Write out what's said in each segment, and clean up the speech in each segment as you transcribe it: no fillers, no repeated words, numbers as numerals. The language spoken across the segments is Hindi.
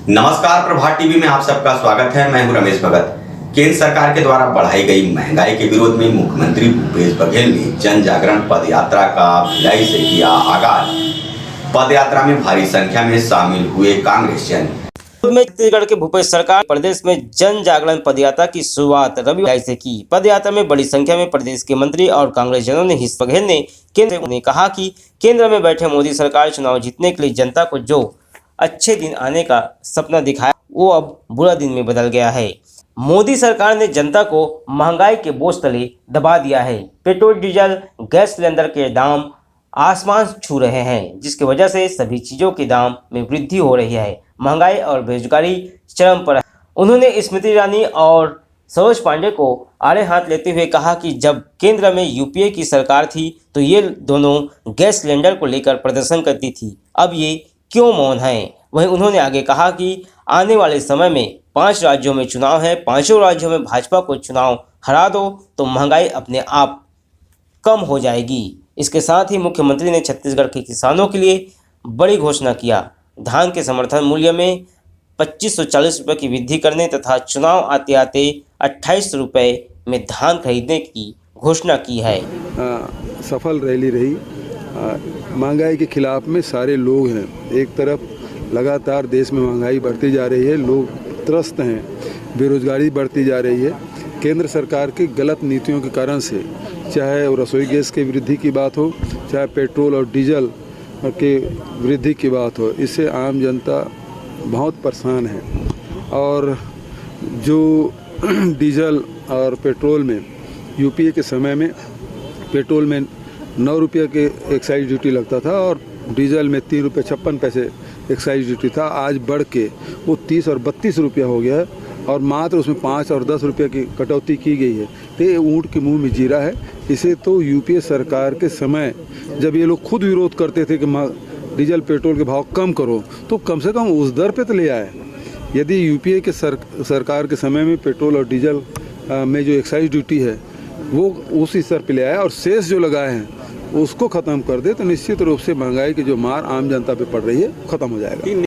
नमस्कार, प्रभात टीवी में आप सबका स्वागत है। मैं हूं रमेश भगत। केंद्र सरकार के द्वारा बढ़ाई गई महंगाई के विरोध में मुख्यमंत्री भूपेश बघेल ने जन जागरण पद यात्रा का भिलाई से किया आगाज। पद यात्रा में भारी संख्या में शामिल हुए कांग्रेस जन। छत्तीसगढ़ के भूपेश सरकार प्रदेश में जन जागरण पदयात्रा की शुरुआत रविवार से की। पदयात्रा में बड़ी संख्या में प्रदेश के मंत्री और कांग्रेस जनों ने हिस्सा। बघेल ने केंद्र ने कहा कि केंद्र में बैठे मोदी सरकार चुनाव जीतने के लिए जनता को जो अच्छे दिन आने का सपना दिखाया वो अब बुरा दिन में बदल गया है। मोदी सरकार ने जनता को महंगाई के बोझ तले दबा दिया है। पेट्रोल, डीजल, गैस सिलेंडर के दाम आसमान छू रहे हैं, जिसकी वजह से सभी चीजों के दाम में वृद्धि हो रही है। महंगाई और बेरोजगारी चरम पर है। उन्होंने स्मृति ईरानी और सरोज पांडे को आड़े हाथ लेते हुए कहा कि जब केंद्र में यूपीए की सरकार थी तो ये दोनों गैस सिलेंडर को लेकर प्रदर्शन करती थी, अब ये क्यों मौन हैं। वहीं उन्होंने आगे कहा कि आने वाले समय में 5 राज्यों में चुनाव है, 5 राज्यों में भाजपा को चुनाव हरा दो तो महंगाई अपने आप कम हो जाएगी। इसके साथ ही मुख्यमंत्री ने छत्तीसगढ़ के किसानों के लिए बड़ी घोषणा किया। धान के समर्थन मूल्य में 2540 रुपये की वृद्धि करने तथा चुनाव आते आते 28 रुपये में धान खरीदने की घोषणा की है। सफल रैली रही। महंगाई के खिलाफ में सारे लोग हैं। एक तरफ लगातार देश में महंगाई बढ़ती जा रही है, लोग त्रस्त हैं, बेरोजगारी बढ़ती जा रही है। केंद्र सरकार की गलत नीतियों के कारण से, चाहे रसोई गैस की वृद्धि की बात हो, चाहे पेट्रोल और डीजल के वृद्धि की बात हो, इससे आम जनता बहुत परेशान है। और जो डीजल और पेट्रोल में यूपीए के समय में पेट्रोल में 9 रुपये के एक्साइज ड्यूटी लगता था और डीजल में 3 रुपये 56 पैसे एक्साइज ड्यूटी था, आज बढ़ के वो 30 और 32 रुपया हो गया है और मात्र उसमें 5 और 10 रुपये की कटौती की गई है। तो ये ऊँट के मुंह में जीरा है। इसे तो यूपीए सरकार के समय जब ये लोग खुद विरोध करते थे कि डीजल पेट्रोल के भाव कम करो, तो कम से कम उस दर पे तो ले आए। यदि यूपीए के सरकार के समय में पेट्रोल और डीजल में जो एक्साइज ड्यूटी है वो उसी स्तर पे ले आए और शेष जो लगाए हैं उसको ख़त्म कर दे, तो निश्चित रूप से महंगाई की जो मार आम जनता पे पड़ रही है ख़त्म हो जाएगा।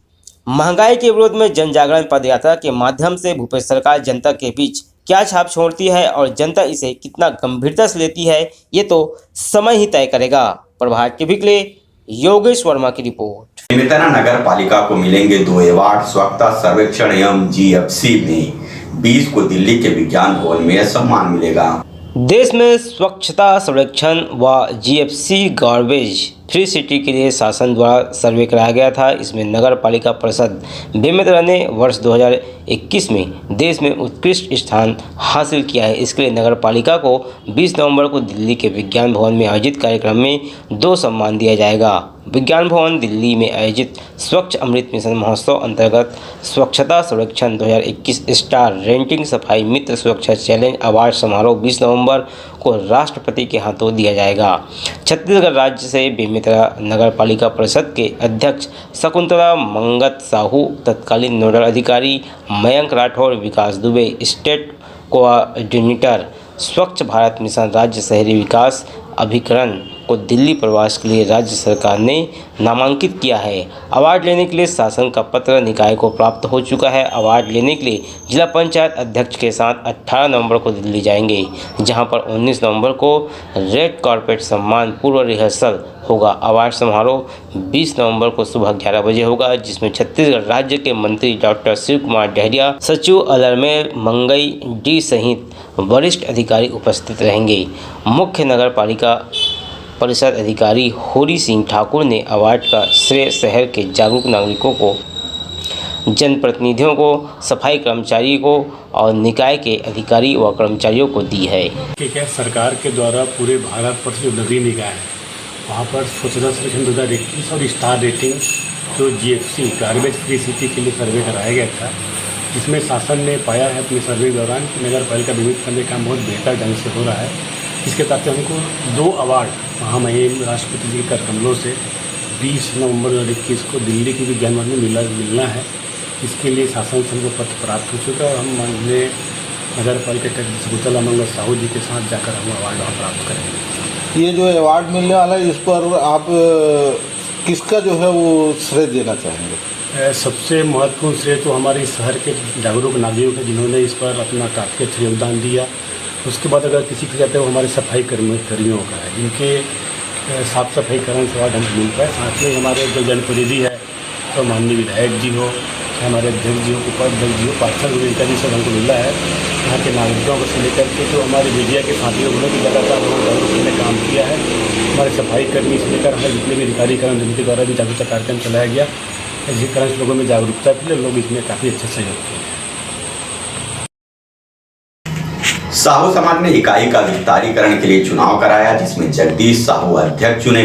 महंगाई के विरोध में जन जागरण पदयात्रा के माध्यम से भूपेश सरकार जनता के बीच क्या छाप छोड़ती है और जनता इसे कितना गंभीरता से लेती है, ये तो समय ही तय करेगा। प्रभात टीवी के लिए योगेश वर्मा की रिपोर्ट। बेमेतरा नगर पालिका को मिलेंगे 2 अवार्ड। स्वच्छता सर्वेक्षण एवं जीएफसी में 20 को दिल्ली के विज्ञान भवन में सम्मान मिलेगा। देश में स्वच्छता सर्वेक्षण व जीएफसी गार्बेज फ्री सिटी के लिए शासन द्वारा सर्वे कराया गया था। इसमें नगर पालिका परिषद बेमेतरा ने वर्ष 2021 में देश में उत्कृष्ट स्थान हासिल किया है। इसके लिए नगर पालिका को 20 नवंबर को दिल्ली के विज्ञान भवन में आयोजित कार्यक्रम में 2 सम्मान दिया जाएगा। विज्ञान भवन दिल्ली में आयोजित स्वच्छ अमृत मिशन महोत्सव अंतर्गत स्वच्छता सर्वेक्षण 2021 स्टार रेटिंग सफाई मित्र सुरक्षा चैलेंज अवार्ड समारोह 20 नवंबर को राष्ट्रपति के हाथों दिया जाएगा। छत्तीसगढ़ राज्य से बेमेतरा नगर पालिका परिषद के अध्यक्ष शकुंतला मंगत साहू, तत्कालीन नोडल अधिकारी मयंक राठौर, विकास दुबे स्टेट कोऑर्डिनेटर स्वच्छ भारत मिशन राज्य शहरी विकास अभिकरण को दिल्ली प्रवास के लिए राज्य सरकार ने नामांकित किया है। अवार्ड लेने के लिए शासन का पत्र निकाय को प्राप्त हो चुका है। अवार्ड लेने के लिए जिला पंचायत अध्यक्ष के साथ 18 नवंबर को दिल्ली जाएंगे, जहां पर 19 नवंबर को रेड कारपेट सम्मान पूर्व रिहर्सल होगा। अवार्ड समारोह 20 नवंबर को सुबह 11 बजे होगा, जिसमें छत्तीसगढ़ राज्य के मंत्री डॉक्टर शिव कुमार डहरिया, सचिव अलरमेल मंगई डी सहित वरिष्ठ अधिकारी उपस्थित रहेंगे। मुख्य नगर पालिका परिषद अधिकारी होरी सिंह ठाकुर ने अवार्ड का श्रेय शहर के जागरूक नागरिकों को, जनप्रतिनिधियों को, सफाई कर्मचारियों को और निकाय के अधिकारी व कर्मचारियों को दी है। ठीक है, सरकार के द्वारा पूरे भारत पर जो नगरीय निकाय है वहाँ पर स्वच्छता सर्वेक्षण 2021 और स्टार रेटिंग जो जीएफसी गार्बेज फ्री सिटी के लिए सर्वे कराया गया था, जिसमें शासन ने पाया है अपने सर्वे के दौरान कि नगर पालिका विभिन्न करने का काम बहुत बेहतर ढंग से हो रहा है। इसके तहत हमको 2 अवार्ड महामहिम राष्ट्रपति जी के कर कमलों से 20 नवंबर 2021 को दिल्ली के विज्ञान भवन में मिलना है। इसके लिए शासन से हमको पत्र प्राप्त हो चुका है और हम माननीय नगर पालिका अध्यक्ष शकुंतला मंगत साहू जी के साथ जाकर हम अवार्ड वहाँ प्राप्त करेंगे। ये जो अवार्ड मिलने वाला है, इस पर आप किसका जो है वो श्रेय देना चाहेंगे? सबसे महत्वपूर्ण श्रेय तो हमारे शहर के जागरूक नागरिकों के जिन्होंने इस पर अपना काफ़ी अच्छा योगदान दिया। उसके बाद अगर किसी को जाते हैं वो हमारे सफाई कर्मियों का है, जिनके साफ सफाई करने से बाद हमको मिलता है। साथ में हमारे जो जनप्रतिनिधि है तो माननीय विधायक जी हो, हमारे अध्यक्ष जी हो, उपाध्यक्ष जी हो, पार्षद इत्यादि सब हमको मिला है। यहाँ के नागरिकों को से लेकर के जो हमारे मीडिया के साथियों ने भी लगातार जागरूकता में काम किया है। हमारे सफाई कर्मी से लेकर हमारे जितने भी अधिकारी कर्मचारी जिनके द्वारा भी जागरूकता कार्यक्रम चलाया गया, इसी कारण लोगों में जागरूकता के लिए लोग इसमें काफ़ी अच्छा सहयोग किए। साहू समाज ने इकाई का विस्तारीकरण के लिए चुनाव कराया, जिसमें जगदीश साहू अध्यक्ष चुने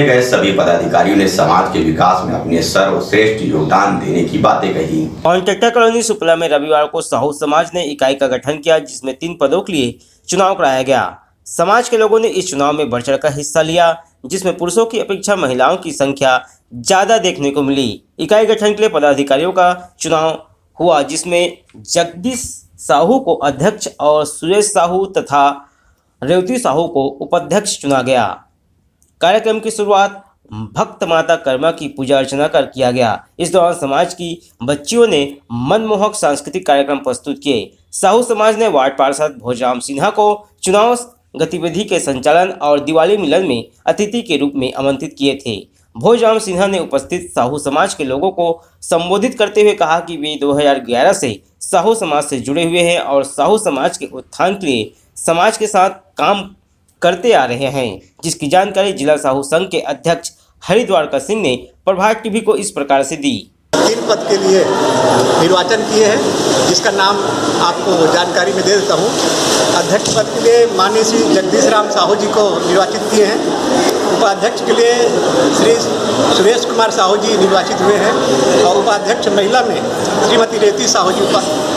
गए सभी पदाधिकारियों ने समाज के विकास में अपने सर्वश्रेष्ठ योगदान देने की बातें कही। कॉन्ट्रैक्टर कॉलोनी सुपला में रविवार को साहू समाज ने इकाई का गठन किया, जिसमें 3 पदों के लिए चुनाव कराया गया। समाज के लोगों ने इस चुनाव में बढ़ चढ़कर हिस्सा लिया, जिसमें पुरुषों की अपेक्षा महिलाओं की संख्या ज्यादा देखने को मिली। इकाई गठन के लिए पदाधिकारियों का चुनाव हुआ, जिसमें जगदीश साहू को अध्यक्ष और सुरेश साहू तथा रेवती साहू को उपाध्यक्ष चुना गया। कार्यक्रम की शुरुआत भक्त माता कर्मा की पूजा अर्चना कर किया गया। इस दौरान समाज की बच्चियों ने मनमोहक सांस्कृतिक कार्यक्रम प्रस्तुत किए। साहू समाज ने वार्ड पार्षद भोजराम सिन्हा को चुनाव गतिविधि के संचालन और दिवाली मिलन में अतिथि के रूप में आमंत्रित किए थे। भोजराम सिन्हा ने उपस्थित साहू समाज के लोगों को संबोधित करते हुए कहा कि वे 2011 से साहू समाज से जुड़े हुए हैं और साहू समाज के उत्थान के लिए समाज के साथ काम करते आ रहे हैं, जिसकी जानकारी जिला साहू संघ के अध्यक्ष हरिद्वार सिंह ने प्रभात टीवी को इस प्रकार से दी। 3 पद के लिए निर्वाचन किए हैं, जिसका नाम आपको जानकारी में दे देता हूँ। अध्यक्ष पद के लिए माननीय श्री जगदीश राम साहू जी को निर्वाचित किए हैं। उपाध्यक्ष के लिए श्री सुरेश कुमार साहू जी निर्वाचित हुए हैं और उपाध्यक्ष महिला में श्रीमती रेवती साहू जी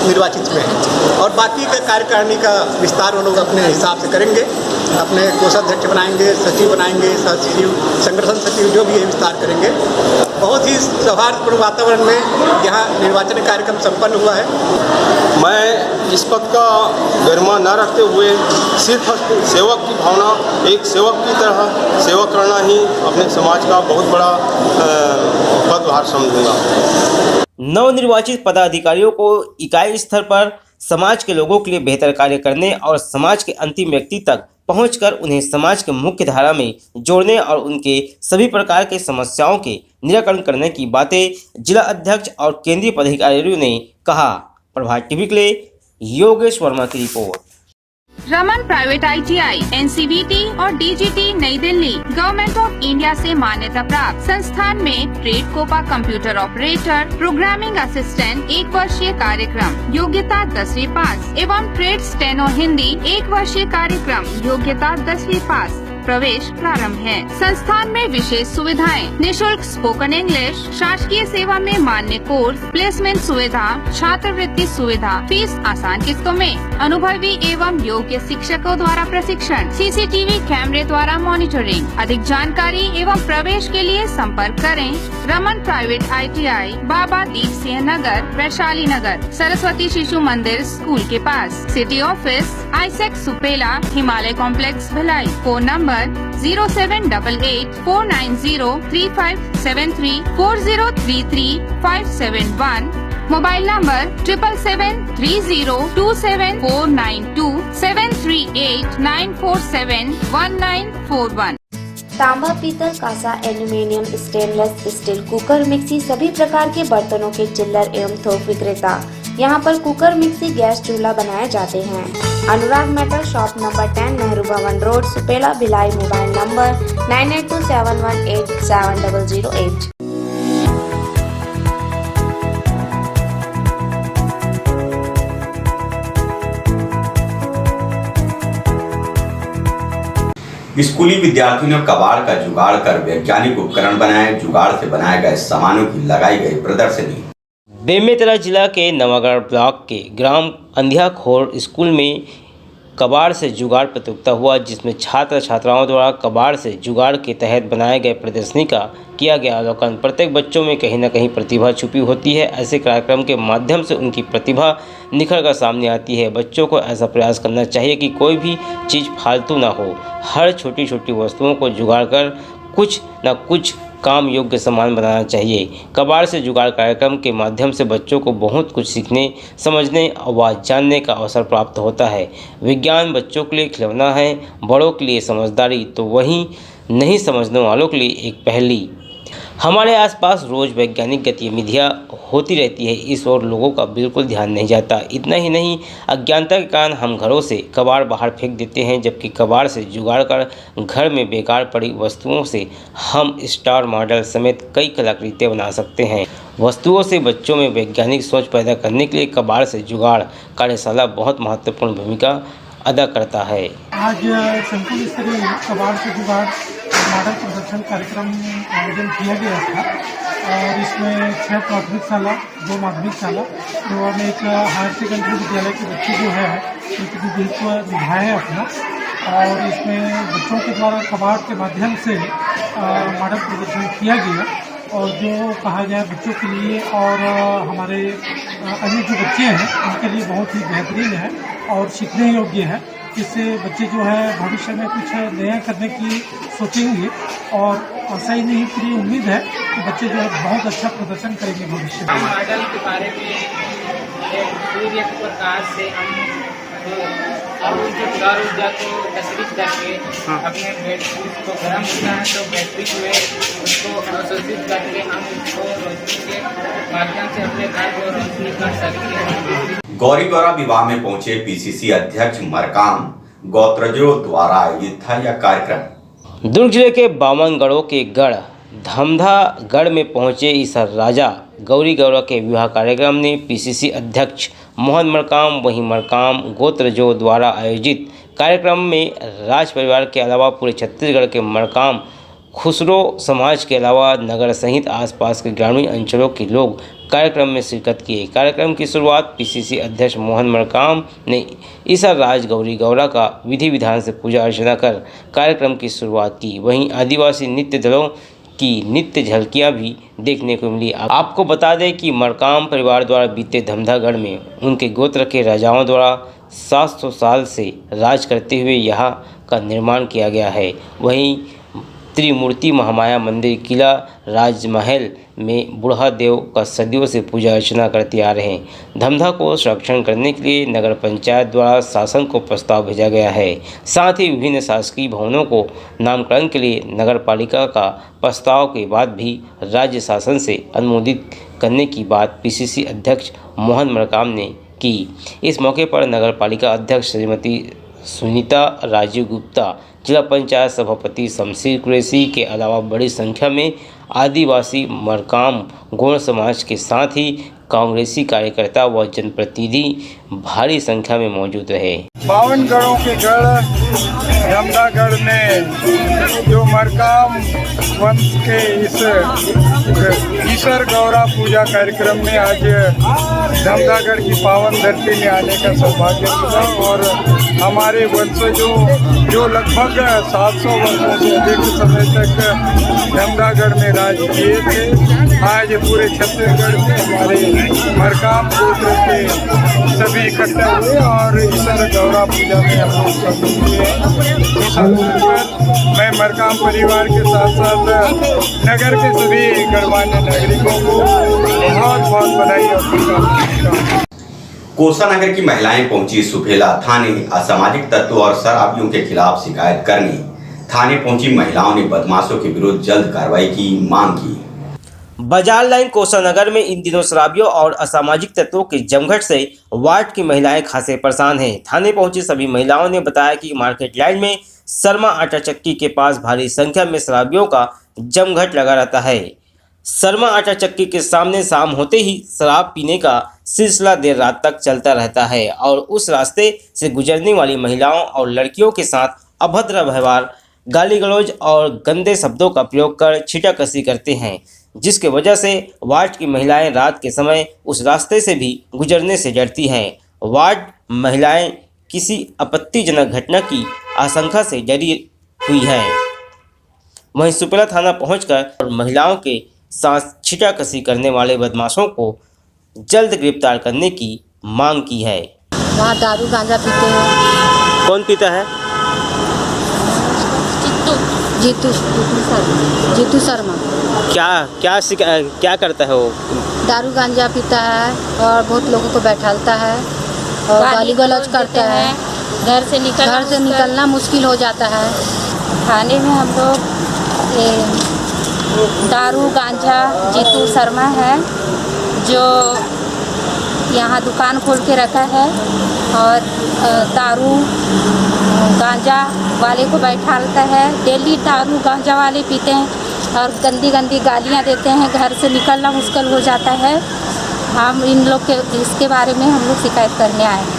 निर्वाचित हुए हैं। और बाकी के कार्यकारिणी का विस्तार वो लोग अपने हिसाब से करेंगे, अपने कोषाध्यक्ष बनाएंगे, सचिव बनाएंगे, सचिव, संगठन सचिव, जो भी है विस्तार करेंगे। बहुत ही सौहार्दपूर्ण वातावरण में यहाँ निर्वाचन कार्यक्रम संपन्न हुआ है। मैं इस पद का गरिमा न रखते हुए सिर्फ सेवक की भावना, एक सेवक की तरह सेवा करना ही अपने समाज का बहुत बड़ा पदभार समझूंगा। नवनिर्वाचित पदाधिकारियों को इकाई स्तर पर समाज के लोगों के लिए बेहतर कार्य करने और समाज के अंतिम व्यक्ति तक पहुंचकर उन्हें समाज के मुख्य धारा में जोड़ने और उनके सभी प्रकार के समस्याओं के निराकरण करने की बातें जिला अध्यक्ष और केंद्रीय पदाधिकारियों ने कहा। प्रभात टीवी के लिए योगेश वर्मा की report. Raman private ITI, NCVT और DGT नई दिल्ली गवर्नमेंट ऑफ इंडिया से मान्यता प्राप्त संस्थान में trade COPA computer operator, programming assistant 1 वर्षीय कार्यक्रम, योग्यता 10वीं पास एवं ट्रेड स्टेनो हिंदी 1 वर्षीय कार्यक्रम, योग्यता 10वीं पास। प्रवेश प्रारंभ है। संस्थान में विशेष सुविधाएं, निशुल्क स्पोकन इंग्लिश, शासकीय सेवा में मान्य कोर्स, प्लेसमेंट सुविधा, छात्रवृत्ति सुविधा, फीस आसान किस्तों में, अनुभवी एवं योग्य शिक्षकों द्वारा प्रशिक्षण, CCTV कैमरे द्वारा मॉनिटरिंग। अधिक जानकारी एवं प्रवेश के लिए संपर्क करें Raman private ITI, Baba Deep Singh Nagar, Vaishali Nagar, Saraswati Shishu Mandir school के पास। सिटी ऑफिस आईसेक Supela, Himalaya complex Bhilai. Phone number 0788 490 3573 4033 571। Mobile number 7773027492 738 947 1941। तांबा, पीतल, कांसा, aluminium, stainless steel, cooker, mixie सभी प्रकार के बर्तनों के चिल्लर एवं थोक विक्रेता। यहाँ पर कुकर, मिक्सी, गैस चूल्हा बनाए जाते हैं। अनुराग मेटल शॉप नंबर 10 नेहरू भवन road, Supela, Bhilai. Mobile number 9827187008। स्कूली विद्यार्थियों ने कबाड़ का जुगाड़ कर वैज्ञानिक उपकरण बनाए। जुगाड़ से बनाए गए सामानों की लगाई गई प्रदर्शनी। बेमेतरा जिला के नवागढ़ ब्लॉक के ग्राम अंधियाखोर स्कूल में कबाड़ से जुगाड़ प्रतियोगिता हुआ, जिसमें छात्र छात्राओं द्वारा कबाड़ से जुगाड़ के तहत बनाए गए प्रदर्शनी का किया गया अवलोकन। प्रत्येक बच्चों में कहीं न कहीं प्रतिभा छुपी होती है। ऐसे कार्यक्रम के माध्यम से उनकी प्रतिभा निखर कर सामने आती है। बच्चों को ऐसा प्रयास करना चाहिए कि कोई भी चीज़ फालतू ना हो। हर छोटी छोटी वस्तुओं को जुगाड़ कर कुछ न कुछ काम योग्य सामान बनाना चाहिए। कबाड़ से जुगाड़ कार्यक्रम के माध्यम से बच्चों को बहुत कुछ सीखने, समझने व जानने का अवसर प्राप्त होता है। विज्ञान बच्चों के लिए खिलौना है, बड़ों के लिए समझदारी, तो वहीं नहीं समझने वालों के लिए एक पहेली। हमारे आसपास रोज़ वैज्ञानिक गतिविधियाँ होती रहती है, इस ओर लोगों का बिल्कुल ध्यान नहीं जाता। इतना ही नहीं, अज्ञानता के कारण हम घरों से कबाड़ बाहर फेंक देते हैं, जबकि कबाड़ से जुगाड़ कर घर में बेकार पड़ी वस्तुओं से हम स्टार मॉडल समेत कई कलाकृतियाँ बना सकते हैं। वस्तुओं से बच्चों में वैज्ञानिक सोच पैदा करने के लिए कबाड़ से जुगाड़ कार्यशाला बहुत महत्वपूर्ण भूमिका अदा करता है। आज संकुल स्तरीय कबाड़ से जुगाड़ मॉडल प्रदर्शन कार्यक्रम आयोजन किया गया था और इसमें 6 प्राथमिक शाला, 2 माध्यमिक शाला और एक हायर सेकेंडरी विद्यालय के बच्चे जो है प्रतिनिधित्व निभाए हैं अपना। और इसमें बच्चों के द्वारा कबाड़ के माध्यम से मॉडल प्रदर्शन किया गया और जो कहा जाए बच्चों के लिए और हमारे अन्य जो बच्चे हैं उनके लिए बहुत ही बेहतरीन है और सीखने योग्य है। इससे बच्चे जो है भविष्य में कुछ नया करने की सोचेंगे और ऐसा ही नहीं, पूरी उम्मीद है कि बच्चे जो है बहुत अच्छा प्रदर्शन करेंगे भविष्य में। मॉडल के बारे में सूर्य के प्रकाश से हम और जो सौर ऊर्जा को एकत्रित करके अपने बैटरी को गर्म होता है तो बैटरी में उसको अवशोषित करके हम उसको रोशनी के माध्यम से अपने घर को रोशनी कर सकते हैं। गौरी गौरा विवाह में पहुंचे पीसीसी अध्यक्ष मरकाम गोत्रजो द्वारा आयोजित था यह कार्यक्रम। दुर्ग जिले के बामनगढ़ों के गढ़ धमधागढ़ में पहुंचे इस राजा गौरी गौरा के विवाह कार्यक्रम ने पीसीसी अध्यक्ष मोहन मरकाम वहीं मरकाम गोत्रजो द्वारा आयोजित कार्यक्रम में राज परिवार के अलावा पूरे छत्तीसगढ़ के मरकाम खुसरो समाज के अलावा नगर सहित आसपास के ग्रामीण अंचलों के लोग कार्यक्रम में शिरकत किए। कार्यक्रम की शुरुआत पीसीसी अध्यक्ष मोहन मरकाम ने ईसा राज गौरी गौरा का विधि विधान से पूजा अर्चना कर कार्यक्रम की शुरुआत की। वहीं आदिवासी नृत्य दलों की नृत्य झलकियां भी देखने को मिली। आपको बता दें कि मरकाम परिवार द्वारा बीते धमधागढ़ में उनके गोत्र के राजाओं द्वारा 700 साल से राज करते हुए यहाँ का निर्माण किया गया है। वहीं त्रिमूर्ति महामाया मंदिर किला राजमहल में बूढ़ा देव का सदियों से पूजा अर्चना करते आ रहे हैं। धमधा को संरक्षण करने के लिए नगर पंचायत द्वारा शासन को प्रस्ताव भेजा गया है। साथ ही विभिन्न शासकीय भवनों को नामकरण के लिए नगर पालिका का प्रस्ताव के बाद भी राज्य शासन से अनुमोदित करने की बात पीसीसी अध्यक्ष मोहन मरकाम ने की। इस मौके पर नगर पालिका अध्यक्ष श्रीमती सुनीता राजीव गुप्ता, जिला पंचायत सभापति शमशीर कुरैशी के अलावा बड़ी संख्या में आदिवासी मरकाम गौड़ समाज के साथ ही कांग्रेसी कार्यकर्ता व जनप्रतिनिधि भारी संख्या में मौजूद रहे। 52 गढ़ों के गढ़ धमधागढ़ में जो मरकाम वंश के इस ईश्वर गौरा पूजा कार्यक्रम में आज धमधागढ़ की पावन धरती में आने का सौभाग्य मिला और हमारे वंशजों जो लगभग 700 वर्षों से अधिक समय तक धमधागढ़ में राज किए थे, आज पूरे छत्तीसगढ़ में हमारे मरकाम गोत्र के सभी इकट्ठा हुए और ईश्वर गौरा पूजा में हम लोग शामिल हुए। इस अवसर पर मैं मरकाम परिवार के साथ साथ नगर के सभी गणमान्य नागरिकों को बहुत बहुत बधाई और शुभकामनाएं। कोषानगर की महिलाएं पहुंची सुफेला थाने असामाजिक तत्वों और शराबियों के खिलाफ शिकायत करने। थाने पहुंची महिलाओं ने बदमाशों के विरुद्ध जल्द कार्रवाई की मांग की। बाजार लाइन कोषानगर में इन दिनों शराबियों और असामाजिक तत्वों के जमघट से वार्ड की महिलाएं खासे परेशान हैं। थाने पहुंची सभी महिलाओं ने बताया कि मार्केट लाइन में शर्मा आटा चक्की के पास भारी संख्या में शराबियों का जमघट लगा रहता है। शर्मा आटा चक्की के सामने शाम होते ही शराब पीने का सिलसिला देर रात तक चलता रहता है और उस रास्ते से गुजरने वाली महिलाओं और लड़कियों के साथ अभद्र व्यवहार, गाली गलौज और गंदे शब्दों का प्रयोग कर छींटाकशी करते हैं, जिसके वजह से वार्ड की महिलाएं रात के समय उस रास्ते से भी गुजरने से डरती हैं। वार्ड महिलाएं किसी आपत्तिजनक घटना की आशंका से डरी हुई हैं। वहीं सुपेला थाना पहुंचकर महिलाओं के साथ छींटाकशी करने वाले बदमाशों को जल्द गिरफ्तार करने की मांग की है। वहाँ दारू गांजा पीते हैं। कौन पीता है? चित्तू। जीतू शर्मा। क्या करता है वो? दारू गांजा पीता है और बहुत लोगों को बैठालता है और गाली गलौज करता है। घर से निकलना मुश्किल हो जाता है। थाने में हम लोग दारू गांजा जीतू शर्मा है जो यहाँ दुकान खोल के रखा है और दारू गांजा वाले को बैठाता है। डेली दारू गांजा वाले पीते हैं और गंदी गंदी गालियाँ देते हैं। घर से निकलना मुश्किल हो जाता है। हम इन लोग के इसके बारे में हम लोग शिकायत करने आए हैं।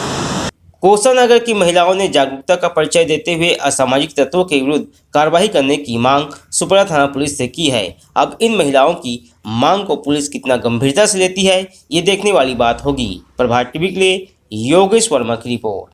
कोसानगर की महिलाओं ने जागरूकता का परिचय देते हुए असामाजिक तत्वों के विरुद्ध कार्रवाई करने की मांग सुपरा थाना पुलिस से की है। अब इन महिलाओं की मांग को पुलिस कितना गंभीरता से लेती है, ये देखने वाली बात होगी। प्रभात टीवी के लिए योगेश वर्मा की रिपोर्ट।